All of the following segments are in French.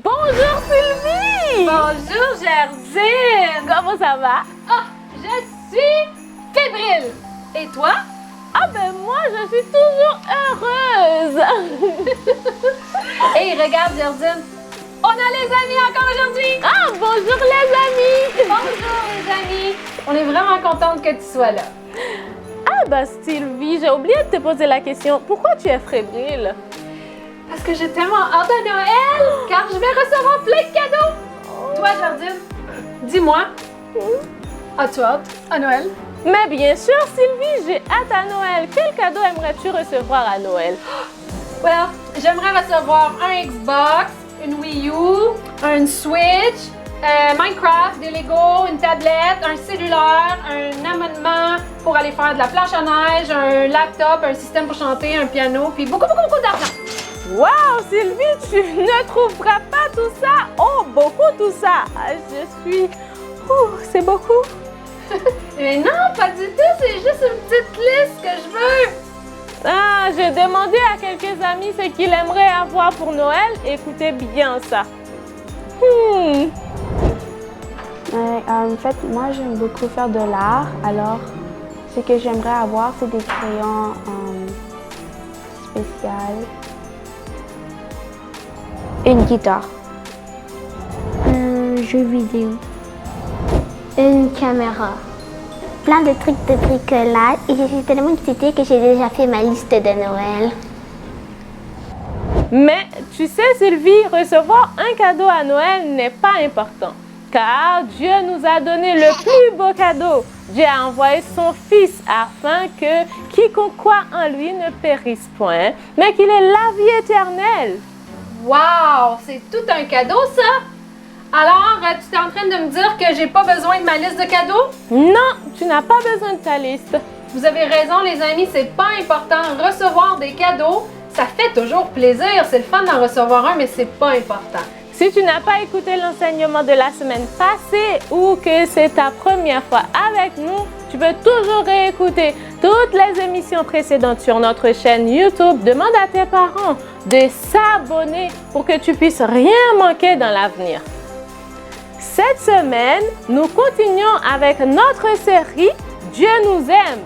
Bonjour Sylvie! Bonjour Jardine! Comment ça va? Ah, je suis fébrile! Et toi? Ah ben moi, je suis toujours heureuse! Hey, regarde Jardine! On a les amis encore aujourd'hui! Ah, bonjour les amis! Bonjour les amis! On est vraiment contente que tu sois là. Ah ben Sylvie, j'ai oublié de te poser la question. Pourquoi tu es fébrile? Parce que j'ai tellement hâte à Noël, car je vais recevoir plein de cadeaux! Toi Jardine, dis-moi, as-tu hâte à Noël? Mais bien sûr Sylvie, j'ai hâte à Noël. Quel cadeau aimerais-tu recevoir à Noël? Well, j'aimerais recevoir un Xbox, une Wii U, un Switch, Minecraft, des Lego, une tablette, un cellulaire, un abonnement pour aller faire de la planche à neige, un laptop, un système pour chanter, un piano, puis beaucoup d'argent. Wow Sylvie, tu ne trouveras pas tout ça? Oh, beaucoup tout ça! Ah, je suis... c'est beaucoup! Mais non, pas du tout, c'est juste une petite liste que je veux. Ah, j'ai demandé à quelques amis ce qu'ils aimeraient avoir pour Noël. Écoutez bien ça. En fait, moi, j'aime beaucoup faire de l'art. Alors, ce que j'aimerais avoir, c'est des crayons spéciaux. Une guitare. Un jeu vidéo. Une caméra. Plein de trucs de bricolage et je suis tellement excitée que j'ai déjà fait ma liste de Noël. Mais tu sais, Sylvie, recevoir un cadeau à Noël n'est pas important. Car Dieu nous a donné le plus beau cadeau. Dieu a envoyé son Fils afin que quiconque croit en lui ne périsse point, mais qu'il ait la vie éternelle. Wow, c'est tout un cadeau ça. Alors, tu es en train de me dire que j'ai pas besoin de ma liste de cadeaux? Non, tu n'as pas besoin de ta liste. Vous avez raison les amis, c'est pas important. Recevoir des cadeaux, ça fait toujours plaisir. C'est le fun d'en recevoir un, mais c'est pas important. Si tu n'as pas écouté l'enseignement de la semaine passée ou que c'est ta première fois avec nous, tu peux toujours réécouter toutes les émissions précédentes sur notre chaîne YouTube. Demande à tes parents de s'abonner pour que tu puisses rien manquer dans l'avenir. Cette semaine, nous continuons avec notre série Dieu nous aime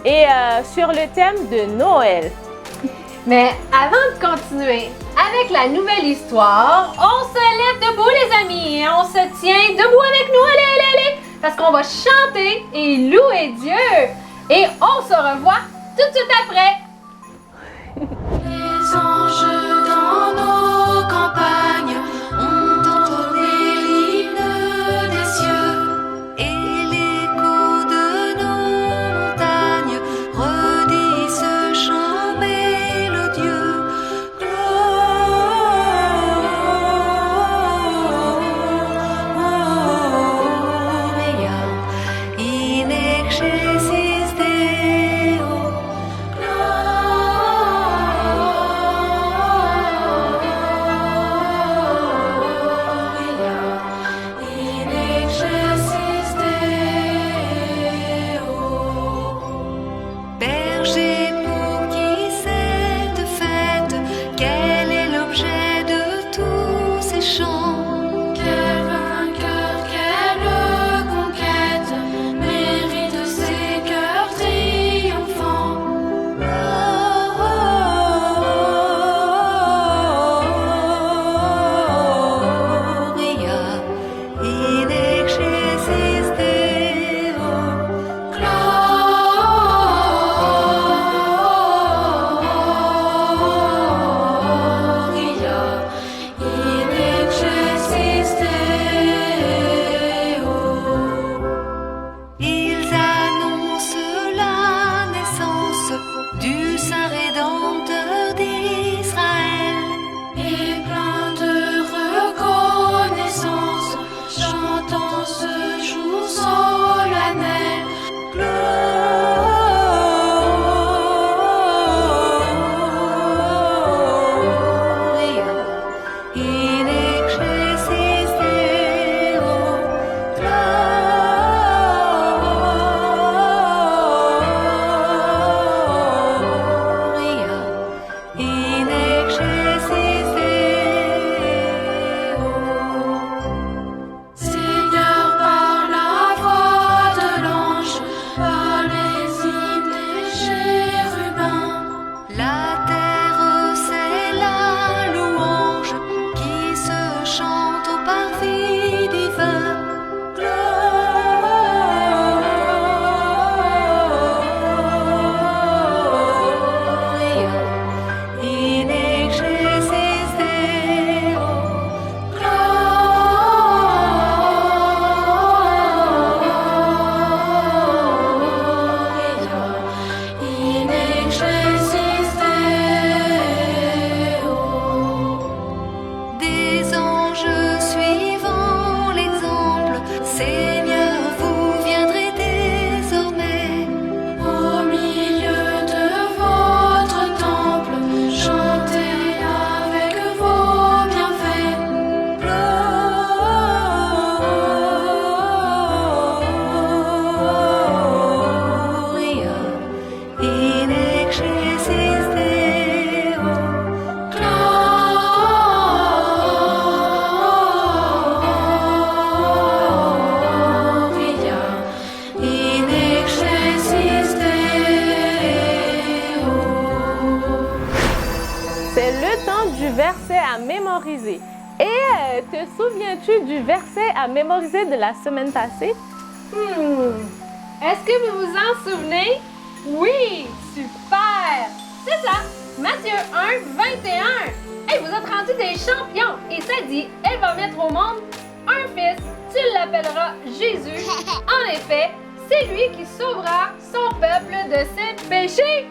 et sur le thème de Noël. Mais avant de continuer avec la nouvelle histoire, on se lève debout les amis et on se tient debout avec nous, allez, parce qu'on va chanter et louer Dieu. Et on se revoit tout de suite après. Les anges dans nos campagnes ont entonné l'hymne des cieux et l'écho de nos montagnes redit ce chant mélodieux. Gloria in excelsis Deo. Gloria in excelsis Deo. Berger pour qui cette fête, quel est l'objet de tous ces chants? Quel vainqueur, quelle conquête mérite ces cœurs triomphants? Gloria in excelsis Deo. Gloria in excelsis Et te souviens-tu du verset à mémoriser de la semaine passée? Est-ce que vous vous en souvenez? Oui, super! C'est ça, Matthieu 1, 21. Hey, vous êtes rendus des champions. Et ça dit, elle va mettre au monde un fils, tu l'appelleras Jésus. En effet, c'est lui qui sauvera son peuple de ses péchés.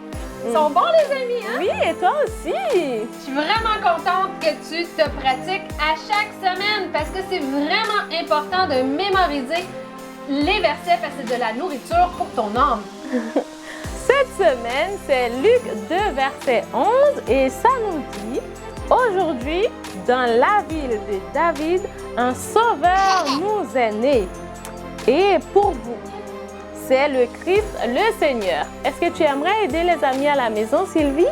Ils sont bons les amis, hein? Oui, et toi aussi! Je suis vraiment contente que tu te pratiques à chaque semaine parce que c'est vraiment important de mémoriser les versets parce que c'est de la nourriture pour ton âme. Cette semaine, c'est Luc 2, verset 11, et ça nous dit: aujourd'hui, dans la ville de David, un sauveur nous est né. Et pour vous, c'est le Christ, le Seigneur. Est-ce que tu aimerais aider les amis à la maison, Sylvie?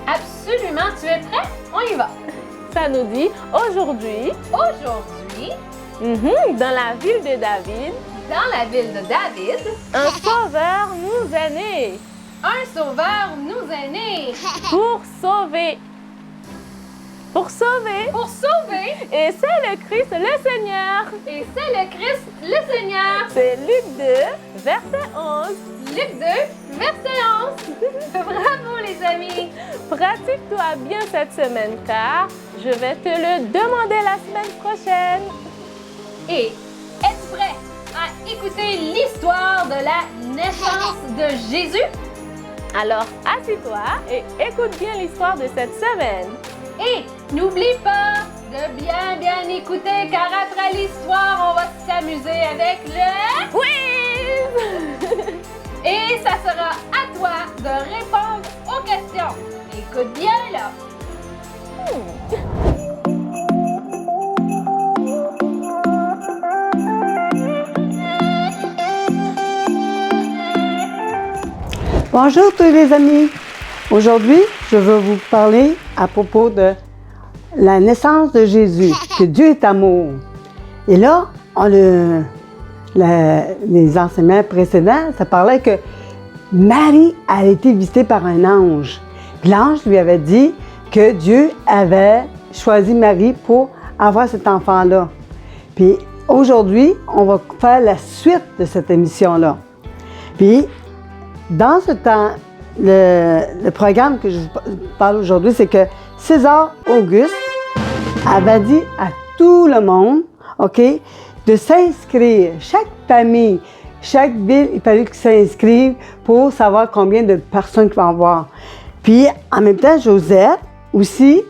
Absolument, tu es prêt? On y va. Ça nous dit: aujourd'hui, dans la ville de David, un sauveur nous est né. Un sauveur nous est né. Pour sauver. Et c'est le Christ, le Seigneur. Et c'est le Christ, le Seigneur. C'est Luc 2, verset 11. Luc 2, verset 11. Bravo les amis. Pratique-toi bien cette semaine car je vais te le demander la semaine prochaine. Et es-tu prêt à écouter l'histoire de la naissance de Jésus? Alors, assis-toi et écoute bien l'histoire de cette semaine. Et n'oublie pas de bien écouter car après l'histoire, on va s'amuser avec le quiz! Et ça sera à toi de répondre aux questions. Écoute bien là. Bonjour tous les amis. Aujourd'hui, je veux vous parler à propos de la naissance de Jésus, que Dieu est amour. Et là, les enseignements précédents, ça parlait que Marie a été visitée par un ange. L'ange lui avait dit que Dieu avait choisi Marie pour avoir cet enfant-là. Puis aujourd'hui, on va faire la suite de cette émission-là. Puis, dans ce temps, le programme que je vous parle aujourd'hui, c'est que César Auguste avait dit à tout le monde, OK, de s'inscrire. Chaque famille, chaque ville, il fallait qu'ils s'inscrivent pour savoir combien de personnes qu'il va y avoir. Puis, en même temps, Joseph aussi,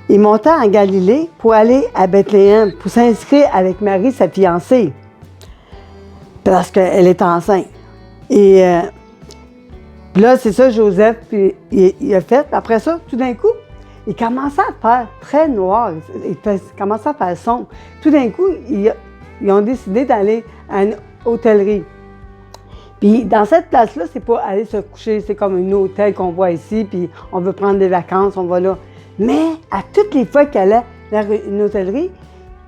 il montait en Galilée pour aller à Bethléem, pour s'inscrire avec Marie, sa fiancée, parce qu'elle est enceinte. Et là, c'est ça, Joseph, puis il a fait. Après ça, tout d'un coup, il commençait à faire très noir. Il commençait à faire sombre. Tout d'un coup, ils ont décidé d'aller à une hôtellerie. Puis dans cette place-là, c'est pas aller se coucher, c'est comme un hôtel qu'on voit ici, puis on veut prendre des vacances, on va là. Mais à toutes les fois qu'il allait vers une hôtellerie,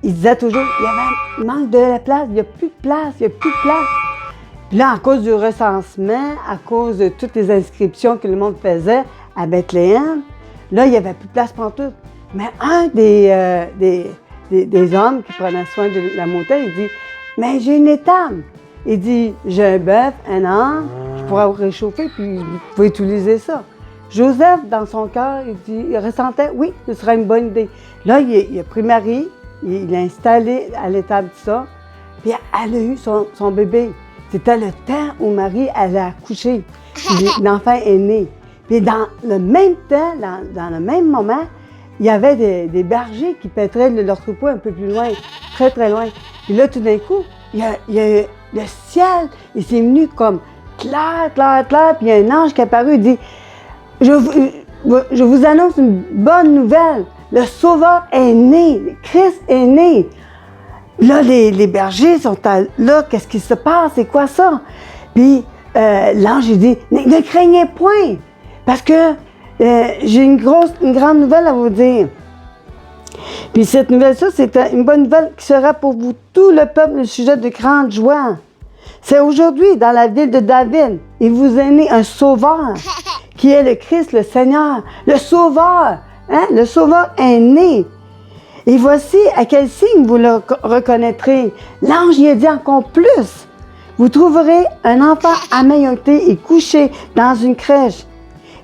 il disait toujours, il manque de la place, il n'y a plus de place, il n'y a plus de place. Puis là, à cause du recensement, à cause de toutes les inscriptions que le monde faisait à Bethléem, là, il n'y avait plus de place pour tout. Mais un des hommes qui prenaient soin de la motel, il dit, « Mais j'ai une étable. » Il dit, « J'ai un bœuf, un âne, je pourrais vous réchauffer, puis vous pouvez utiliser ça. » Joseph, dans son cœur, il ressentait, oui, ce serait une bonne idée. Là, il a pris Marie, il l'a installée à l'étable de ça, puis elle a eu son bébé. C'était le temps où Marie allait accoucher. L'enfant est né. Puis dans le même temps, dans le même moment, il y avait des bergers qui paîtraient leur troupeau un peu plus loin, très, très loin. Puis là, tout d'un coup, il y a le ciel, il s'est venu comme clair, puis il y a un ange qui est apparu, il dit, je vous annonce une bonne nouvelle. Le Sauveur est né, Christ est né. Là, les bergers sont là, qu'est-ce qui se passe, c'est quoi ça? Puis l'ange, il dit, ne craignez point, parce que j'ai une grande nouvelle à vous dire. Puis cette nouvelle-là, c'est une bonne nouvelle qui sera pour vous, tout le peuple, le sujet de grande joie. C'est aujourd'hui, dans la ville de David, il vous est né un sauveur, qui est le Christ, le Seigneur, le Sauveur. Hein? Le Sauveur est né. Et voici à quel signe vous le reconnaîtrez. L'ange y a dit encore plus. Vous trouverez un enfant amailloté et couché dans une crèche.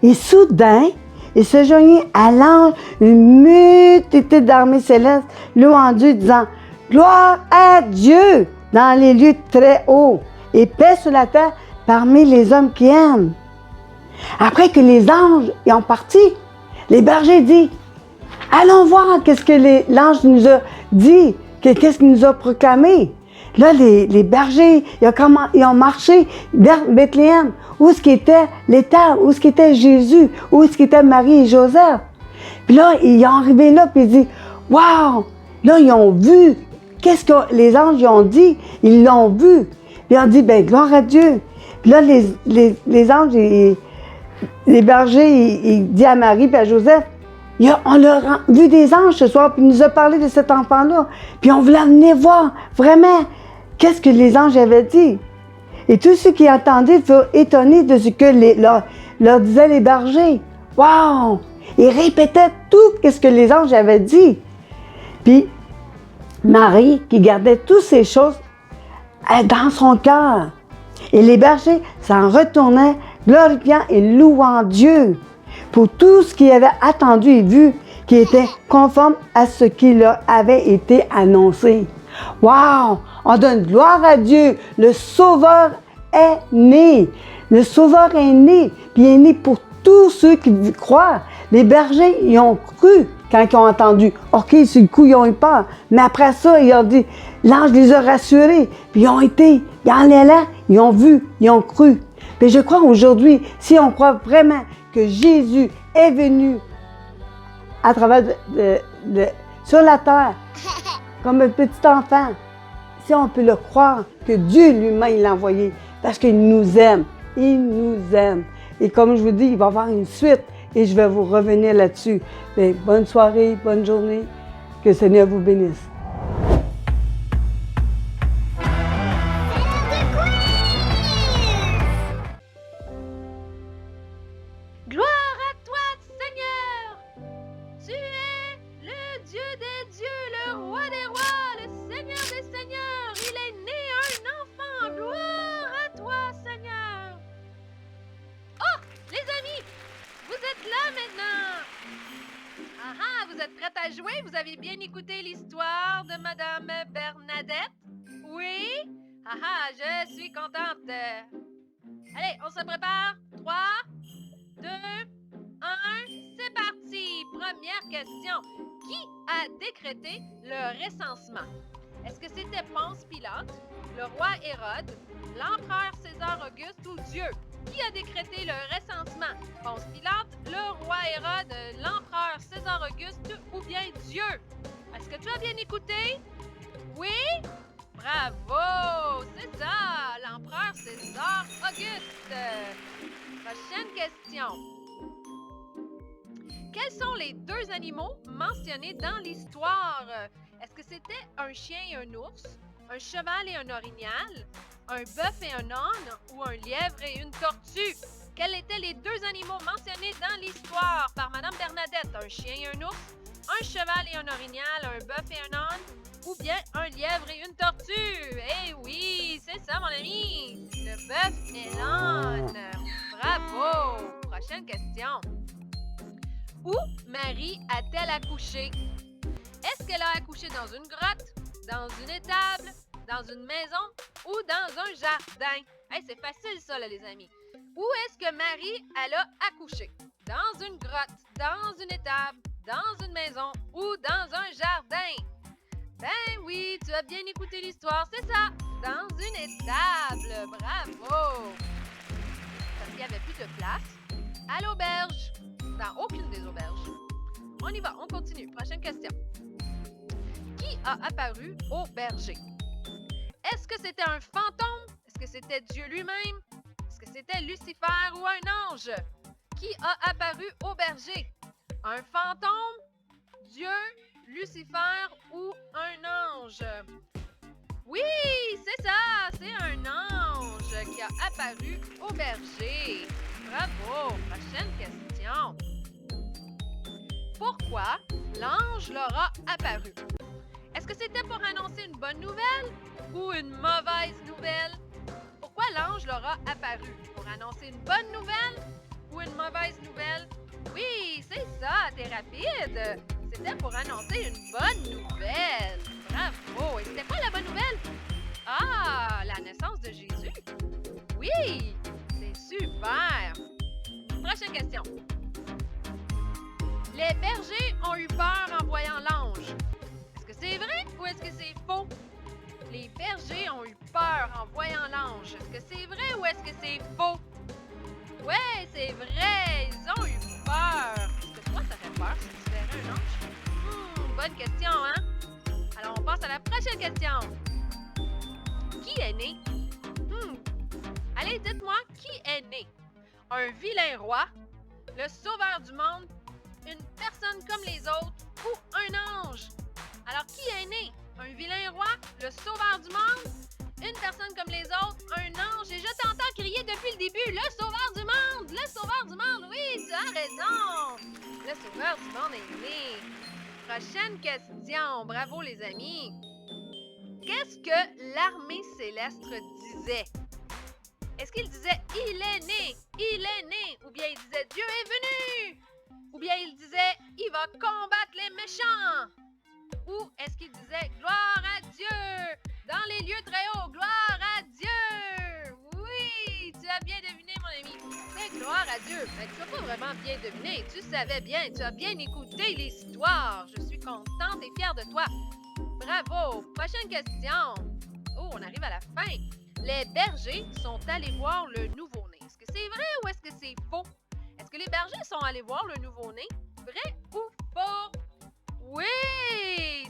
Et soudain, il se joignit à l'ange une multitude d'armées célestes louant Dieu, disant « Gloire à Dieu dans les lieux très hauts et paix sur la terre parmi les hommes qui aiment. » Après que les anges y ont parti, les bergers disent « Allons voir qu'est-ce que l'ange nous a dit, qu'est-ce qu'il nous a proclamé. » Là, les bergers, ils ont marché vers Bethléem, où est-ce qu'était l'étable, où est-ce qu'était Jésus, où est-ce qu'étaient Marie et Joseph. Puis là, ils sont arrivés là, puis ils disent « Wow! » Là, ils ont vu, qu'est-ce que les anges ils ont dit, ils l'ont vu. Puis ils ont dit « Ben, gloire à Dieu! » Puis là, les anges, les bergers, ils disent à Marie et à Joseph, on leur a vu des anges ce soir, puis il nous a parlé de cet enfant-là. Puis on voulait venir voir vraiment qu'est-ce que les anges avaient dit. Et tous ceux qui entendaient furent étonnés de ce que leur disaient les bergers. Wow! Ils répétaient tout ce que les anges avaient dit. Puis Marie, qui gardait toutes ces choses dans son cœur. Et les bergers s'en retournaient, glorifiant et louant Dieu pour tout ce qu'ils avaient attendu et vu, qui était conforme à ce qui leur avait été annoncé. Wow! On donne gloire à Dieu. Le Sauveur est né. Le Sauveur est né. Puis il est né pour tous ceux qui croient. Les bergers, ils ont cru quand ils ont entendu. OK, sur le coup, ils ont eu peur. Mais après ça, ils ont dit, l'ange les a rassurés. Puis ils ont été, en allant, ils ont vu, ils ont cru. Puis je crois aujourd'hui, si on croit vraiment que Jésus est venu à travers sur la terre, comme un petit enfant, si on peut le croire, que Dieu lui-même l'a envoyé, parce qu'il nous aime. Il nous aime. Et comme je vous dis, il va y avoir une suite et je vais vous revenir là-dessus. Mais bonne soirée, bonne journée. Que le Seigneur vous bénisse. Gloire à toi, Seigneur! Tu es le Dieu des dieux, le roi des rois, le Seigneur des seigneurs. Il est né un enfant. Gloire à toi, Seigneur! Oh, les amis, vous êtes là maintenant. Ah ah, vous êtes prêtes à jouer? Vous avez bien écouté l'histoire de Madame Bernadette? Oui? Ah ah, je suis contente. Allez, on se prépare. 3, 2, 1, c'est parti! Première question. Qui a décrété le recensement? Est-ce que c'était Ponce Pilate, le roi Hérode, l'empereur César Auguste ou Dieu? Qui a décrété le recensement? Ponce Pilate, le roi Hérode, l'empereur César Auguste ou bien Dieu? Est-ce que tu as bien écouté? Oui? Bravo! C'est ça! L'empereur César Auguste! Prochaine question. Quels sont les deux animaux mentionnés dans l'histoire? Est-ce que c'était un chien et un ours, un cheval et un orignal, un bœuf et un âne ou un lièvre et une tortue? Quels étaient les deux animaux mentionnés dans l'histoire par Madame Bernadette? Un chien et un ours, un cheval et un orignal, un bœuf et un âne ou bien un lièvre et une tortue? Eh oui, c'est ça mon ami! Le bœuf et l'âne! Bravo! Prochaine question. Où Marie a-t-elle accouché? Est-ce qu'elle a accouché dans une grotte, dans une étable, dans une maison ou dans un jardin? Hey, c'est facile ça, là, les amis. Où est-ce que Marie, elle a accouché? Dans une grotte, dans une étable, dans une maison ou dans un jardin? Ben oui, tu as bien écouté l'histoire, c'est ça! Dans une étable! Bravo! Parce qu'il n'y avait plus de place à l'auberge. Dans aucune des auberges. On y va, on continue. Prochaine question. Qui a apparu au berger? Est-ce que c'était un fantôme? Est-ce que c'était Dieu lui-même? Est-ce que c'était Lucifer ou un ange? Qui a apparu au berger? Un fantôme? Dieu? Lucifer ou un ange? Oui, c'est ça! C'est un ange qui a apparu au berger. Bravo! Prochaine question. pourquoi l'ange leur a apparu? Est-ce que c'était pour annoncer une bonne nouvelle ou une mauvaise nouvelle? Pourquoi l'ange leur a apparu? Pour annoncer une bonne nouvelle ou une mauvaise nouvelle? Oui, c'est ça, t'es rapide! C'était pour annoncer une bonne nouvelle! Bravo! Et c'était quoi la bonne nouvelle? Ah, la naissance de Jésus! Oui! C'est super! Prochaine question. Les bergers ont eu peur en voyant l'ange. Est-ce que c'est vrai ou est-ce que c'est faux? Les bergers ont eu peur en voyant l'ange. Est-ce que c'est vrai ou est-ce que c'est faux? Ouais, c'est vrai! Ils ont eu peur! Est-ce que toi, ça fait peur si tu verrais un ange? Bonne question, hein? Alors, on passe à la prochaine question. Qui est né? Allez, dites-moi, qui est né? Un vilain roi, le sauveur du monde, une personne comme les autres ou un ange? Alors, qui est né? Un vilain roi, le sauveur du monde, une personne comme les autres, un ange? Et je t'entends crier depuis le début, le sauveur du monde! Le sauveur du monde! Oui, tu as raison! Le sauveur du monde est né. Prochaine question. Bravo, les amis. Qu'est-ce que l'armée céleste disait? Est-ce qu'il disait « Il est né! Il est né! » Ou bien il disait « Dieu est venu! » Ou bien il disait « Il va combattre les méchants! » Ou est-ce qu'il disait « Gloire à Dieu! Dans les lieux très hauts, gloire à Dieu! » Oui, tu as bien deviné, mon ami. C'est gloire à Dieu. Mais tu n'as pas vraiment bien deviné. Tu savais bien. Tu as bien écouté l'histoire. Je suis contente et fière de toi. Bravo. Prochaine question. Oh, on arrive à la fin. Les bergers sont allés voir le nouveau-né. Est-ce que c'est vrai ou est-ce que c'est faux? Est-ce que les bergers sont allés voir le nouveau-né? Vrai ou faux? Oui,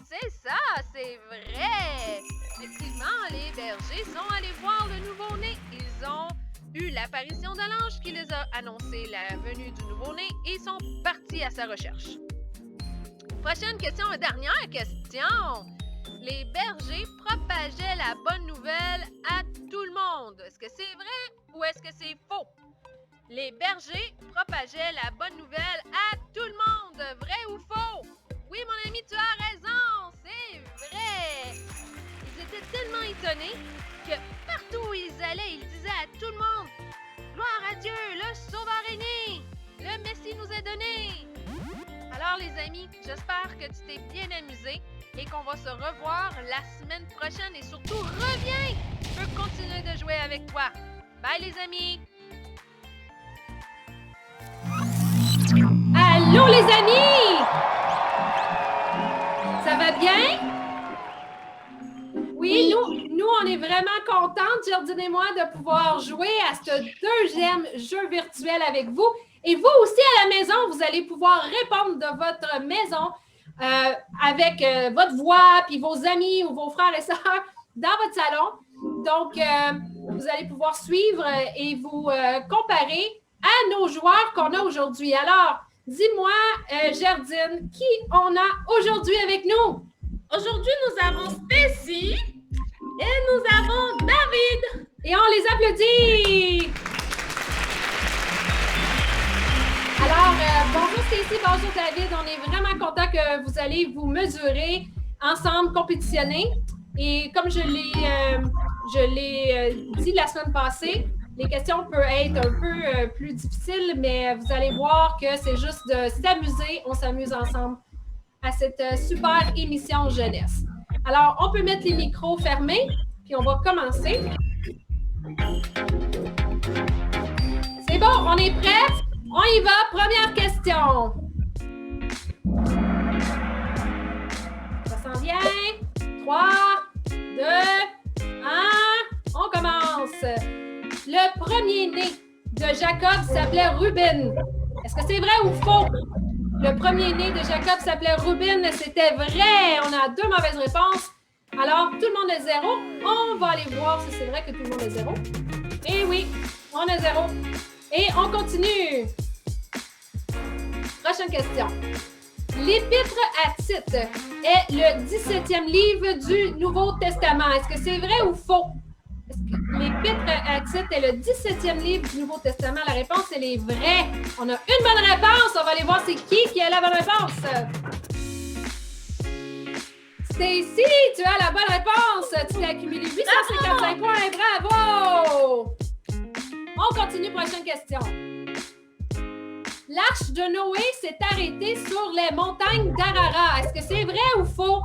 c'est ça, c'est vrai. Effectivement, les bergers sont allés voir le nouveau-né. Ils ont eu l'apparition de l'ange qui les a annoncé la venue du nouveau-né et sont partis à sa recherche. Prochaine question, dernière question. Les bergers propageaient la bonne nouvelle à tout le monde. Est-ce que c'est vrai ou est-ce que c'est faux? Les bergers propageaient la bonne nouvelle à tout le monde. Vrai ou faux? Oui, mon ami, tu as raison. C'est vrai. Ils étaient tellement étonnés que partout où ils allaient, ils disaient à tout le monde « Gloire à Dieu, le Sauveur est né! Le Messie nous est donné! » Alors, les amis, j'espère que tu t'es bien amusé et qu'on va se revoir la semaine prochaine. Et surtout, reviens! Je veux continuer de jouer avec toi. Bye, les amis! Allô, les amis! Ça va bien? Oui, nous, on est vraiment contentes, Jardine et moi, de pouvoir jouer à ce deuxième jeu virtuel avec vous. Et vous aussi, à la maison, vous allez pouvoir répondre de votre maison avec votre voix, puis vos amis ou vos frères et sœurs dans votre salon. Donc, vous allez pouvoir suivre et vous comparer à nos joueurs qu'on a aujourd'hui. Alors, dis-moi, Jardine, qui on a aujourd'hui avec nous? Aujourd'hui, nous avons Stacy et nous avons David. Et on les applaudit! Alors, bonjour Stacy, bonjour David. On est vraiment content que vous allez vous mesurer ensemble, compétitionner. Et comme je l'ai dit la semaine passée, les questions peuvent être un peu plus difficiles, mais vous allez voir que c'est juste de s'amuser. On s'amuse ensemble à cette super émission jeunesse. Alors, on peut mettre les micros fermés, puis on va commencer. C'est bon, on est prêts? On y va, première question. Ça s'en vient. 3, 2, 1, on commence. Le premier-né de Jacob s'appelait Ruben. Est-ce que c'est vrai ou faux? Le premier-né de Jacob s'appelait Ruben. C'était vrai. On a 2 mauvaises réponses. Alors, tout le monde est 0. On va aller voir si c'est vrai que tout le monde est 0. Et oui, on est 0. Et on continue. Prochaine question. L'Épître à Tite est le 17e livre du Nouveau Testament. Est-ce que c'est vrai ou faux? l'Épître à Tite est le 17e livre du Nouveau Testament? La réponse, elle est vraie. On a une bonne réponse. On va aller voir c'est qui a la bonne réponse. Stacy, tu as la bonne réponse. Tu t'es accumulé 855 points. Bravo! On continue, prochaine question. L'arche de Noé s'est arrêtée sur les montagnes d'Arara. Est-ce que c'est vrai ou faux?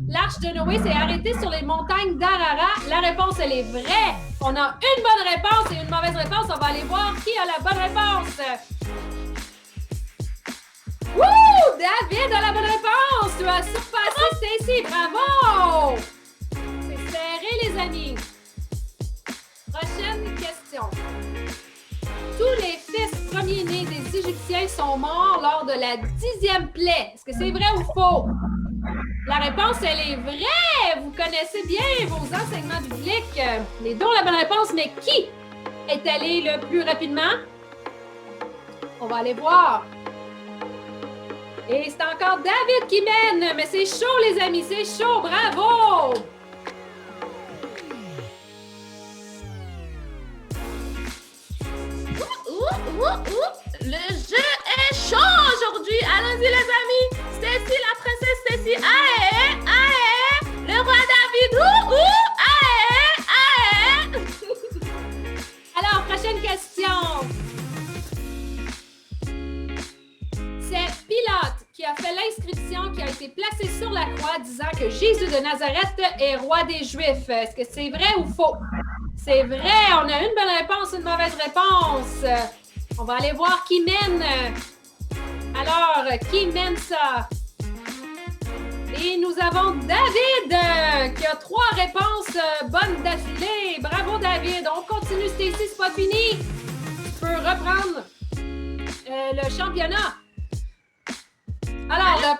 L'arche de Noé s'est arrêtée sur les montagnes d'Arara. La réponse, elle est vraie. On a une bonne réponse et une mauvaise réponse. On va aller voir qui a la bonne réponse. Wouh! David a la bonne réponse. Tu as surpassé Stacy. Bravo! C'est serré, les amis. Prochaine question. Tous les fils premiers-nés des Égyptiens sont morts lors de la 10e plaie. Est-ce que c'est vrai ou faux? La réponse, elle est vraie! Vous connaissez bien vos enseignements bibliques. Les deux ont la bonne réponse, mais qui est allé le plus rapidement? On va aller voir. Et c'est encore David qui mène, mais c'est chaud, les amis, c'est chaud, bravo! Le jeu est chaud aujourd'hui. Allons-y, les amis. Stacy, la princesse Stacy. Aïe, aïe. Le roi David. Aïe, aïe. Alors, prochaine question. C'est Pilate qui a fait l'inscription qui a été placée sur la croix disant que Jésus de Nazareth est roi des Juifs. Est-ce que c'est vrai ou faux? C'est vrai. On a une bonne réponse, une mauvaise réponse. On va aller voir qui mène. Alors, qui mène ça? Et nous avons David qui a 3 réponses bonnes d'affilée. Bravo, David. On continue, Stacy, c'est pas fini. Tu peux reprendre le championnat. Alors,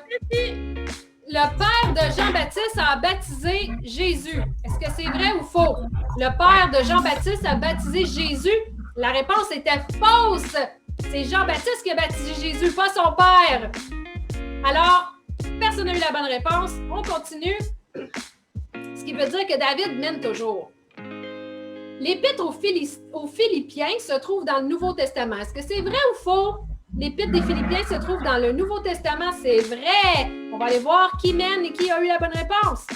le père de Jean-Baptiste a baptisé Jésus. Est-ce que c'est vrai ou faux? Le père de Jean-Baptiste a baptisé Jésus. La réponse était fausse. C'est Jean-Baptiste qui a baptisé Jésus, pas son père. Alors, personne n'a eu la bonne réponse. On continue. Ce qui veut dire que David mène toujours. L'Épître aux Philippiens se trouve dans le Nouveau Testament. Est-ce que c'est vrai ou faux? L'Épître des Philippiens se trouve dans le Nouveau Testament. C'est vrai. On va aller voir qui mène et qui a eu la bonne réponse.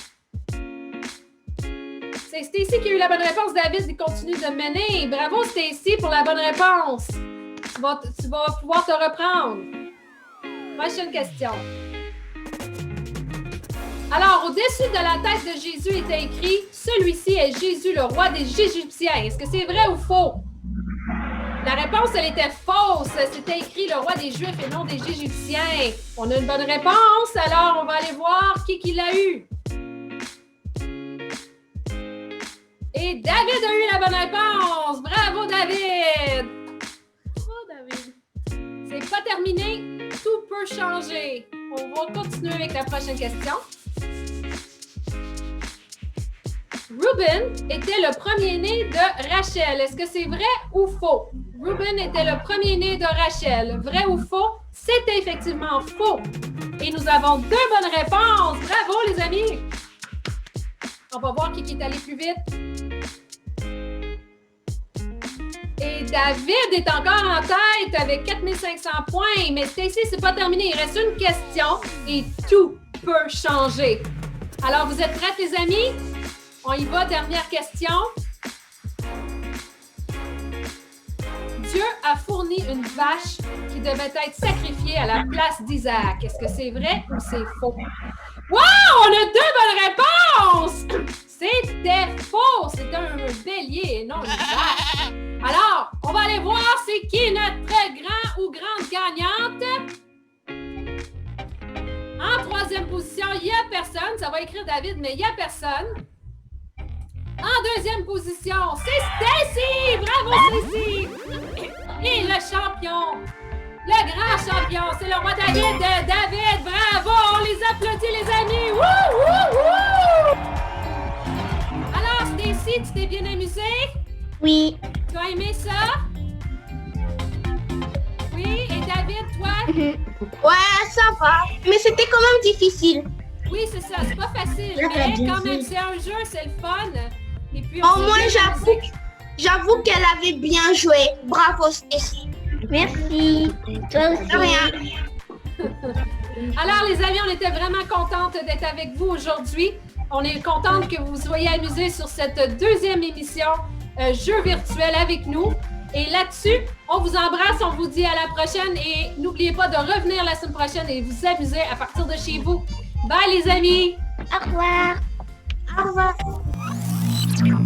C'est Stacy qui a eu la bonne réponse. David, il continue de mener. Bravo, Stacy, pour la bonne réponse. Tu vas pouvoir te reprendre. Prochaine question. Alors, au-dessus de la tête de Jésus était écrit « Celui-ci est Jésus, le roi des Égyptiens ». Est-ce que c'est vrai ou faux? La réponse, elle était fausse. C'était écrit « Le roi des Juifs » et non des Égyptiens. On a une bonne réponse, alors on va aller voir qui l'a eu. Et David a eu la bonne réponse. Bravo, David! Bravo, David. C'est pas terminé. Tout peut changer. On va continuer avec la prochaine question. Reuben était le premier-né de Rachel. Est-ce que c'est vrai ou faux? Reuben était le premier-né de Rachel. Vrai ou faux? C'était effectivement faux. Et nous avons 2 bonnes réponses. Bravo, les amis! On va voir qui est allé plus vite. Et David est encore en tête avec 4500 points. Mais Stacy, c'est pas terminé. Il reste une question et tout peut changer. Alors, vous êtes prêts, les amis? On y va, dernière question. Dieu a fourni une vache qui devait être sacrifiée à la place d'Isaac. Est-ce que c'est vrai ou c'est faux? Wow! On a 2 bonnes réponses! C'était faux! C'était un bélier et non une vache. Alors, on va aller voir c'est qui notre grand ou grande gagnante. En 3e position, il n'y a personne. Ça va écrire David, mais il n'y a personne. En 2e position, c'est Stacy! Bravo, Stacy! Et le champion, le grand champion, c'est le roi David. David, bravo! On les applaudit, les amis! Wouh, wouh, wouh! Alors, Stacy, tu t'es bien amusée? Oui. Tu as aimé ça? Oui, et David, toi? Ouais, ça va. Mais c'était quand même difficile. Oui, c'est ça, c'est pas facile, Là, t'as mais dit quand même, oui. c'est un jeu, c'est le fun. Et puis, Au moins, j'ai appris J'avoue qu'elle avait bien joué. Bravo, Stacy. Merci. Toi aussi. De rien. Alors, les amis, on était vraiment contentes d'être avec vous aujourd'hui. On est contente que vous soyez amusés sur cette deuxième émission Jeux virtuels avec nous. Et là-dessus, on vous embrasse, on vous dit à la prochaine et n'oubliez pas de revenir la semaine prochaine et vous amuser à partir de chez vous. Bye, les amis! Au revoir. Au revoir.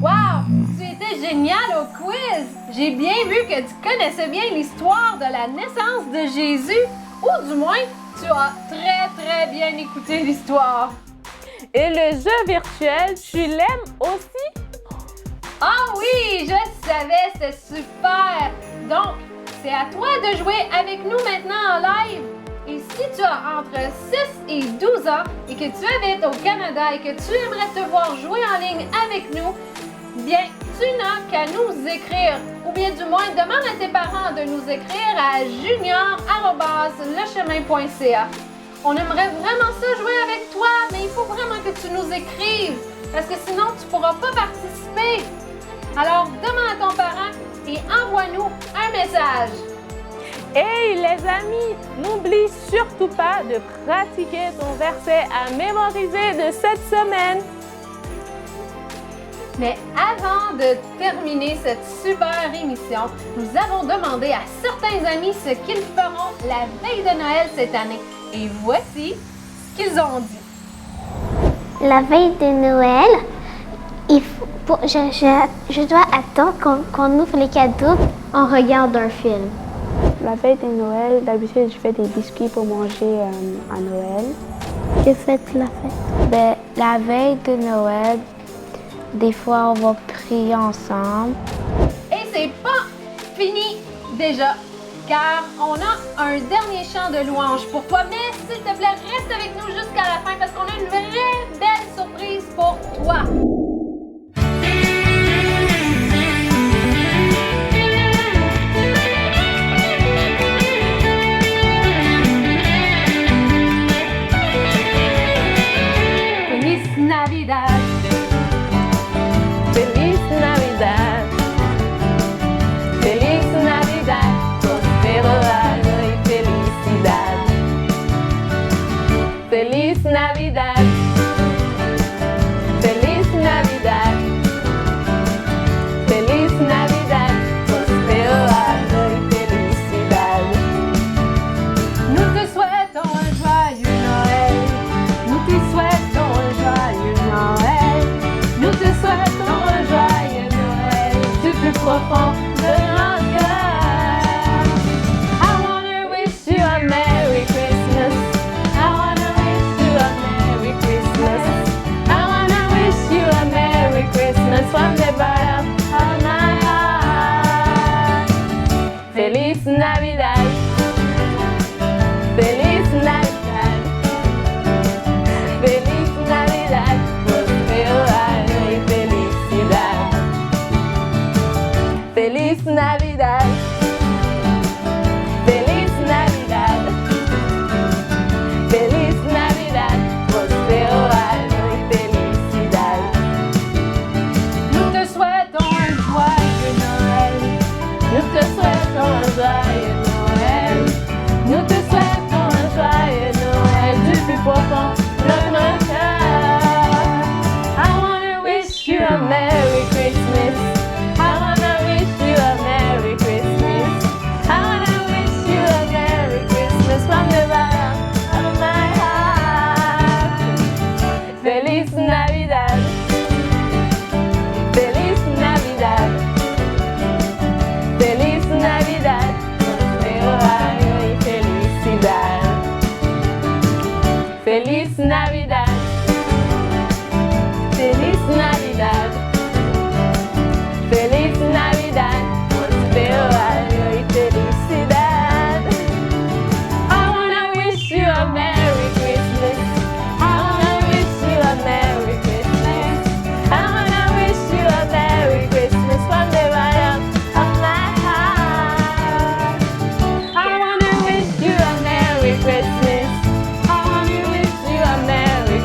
Wow! Tu étais génial au quiz! J'ai bien vu que tu connaissais bien l'histoire de la naissance de Jésus, ou du moins, tu as très bien écouté l'histoire. Et le jeu virtuel, tu l'aimes aussi? Ah oui, je savais, c'était super! Donc, c'est à toi de jouer avec nous maintenant en live. Et si tu as entre 6 et 12 ans et que tu habites au Canada et que tu aimerais te voir jouer en ligne avec nous, bien, tu n'as qu'à nous écrire. Ou bien du moins, demande à tes parents de nous écrire à junior@lechemin.ca. On aimerait vraiment ça jouer avec toi, mais il faut vraiment que tu nous écrives parce que sinon, tu ne pourras pas participer. Alors, demande à ton parent et envoie-nous un message. Hey les amis, n'oublie surtout pas de pratiquer ton verset à mémoriser de cette semaine. Mais avant de terminer cette super émission, nous avons demandé à certains amis ce qu'ils feront la veille de Noël cette année. Et voici ce qu'ils ont dit. La veille de Noël, je dois attendre qu'on ouvre les cadeaux. On regarde un film. La veille de Noël, d'habitude, je fais des biscuits pour manger à Noël. Que faites la fête? Ben, la veille de Noël, des fois, on va prier ensemble. Et c'est pas fini déjà, car on a un dernier chant de louange pour toi. Mais s'il te plaît, reste avec nous jusqu'à la fin parce qu'on a une vraie belle surprise pour toi. Feliz Navidad. Feliz Navidad. Feliz Navidad. Prospero año y felicidad. Feliz Navidad. Feliz Navidad. Feliz Navidad. Prospero año y felicidad. Nous te souhaitons un joyeux Noël. Nous te souhaitons un joyeux Noël. Nous te souhaitons un joyeux Noël du plus profond de notre cœur. I wanna wish you a Merry Christmas. I wanna wish you a Merry Christmas. I wanna wish you a Merry Christmas from the bottom of my heart. Feliz Navidad. Feliz Navidad. Feliz Navidad. Prospero año y felicidad. Feliz Navidad. Feliz Navidad. Feliz Navidad. Prospero año y felicidad. Nous te souhaitons un joyeux Noël. Nous te souhaitons un joyeux Noël. Nous te souhaitons un joyeux Noël du plus profond de notre cœur. I wanna wish you a Merry Christmas. I wanna wish you a Merry Christmas. I wanna wish you a Merry Christmas from the bottom of my heart. Feliz Navidad. Feliz Navidad. Feliz Navidad. Prospero año y felicidad. Feliz Navidad. Feliz Navidad. Feliz Navidad. Prospero año y felicidad. I wanna wish you a Merry Christmas. I wanna wish you a Merry Christmas. I wanna wish you a Merry Christmas from the bottom of my heart. I wanna wish you a Merry Christmas. I wanna wish you a Merry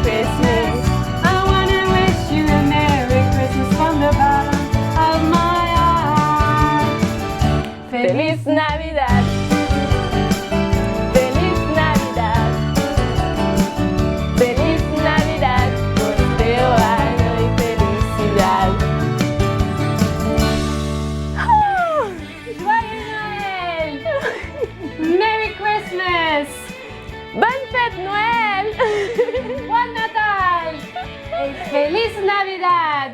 Navidad!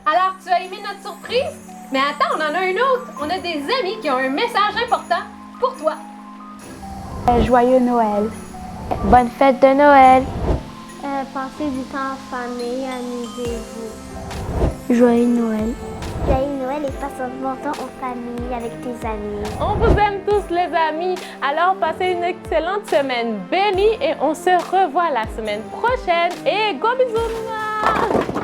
Alors, tu as aimé notre surprise? Mais attends, on en a une autre. On a des amis qui ont un message important pour toi. Joyeux Noël. Bonne fête de Noël. Passez du temps en famille, amusez-vous. Joyeux Noël. Joyeux Noël et passe un bon temps en famille avec tes amis. On vous aime tous les amis, alors passez une excellente semaine bénie et on se revoit la semaine prochaine et gros bisous!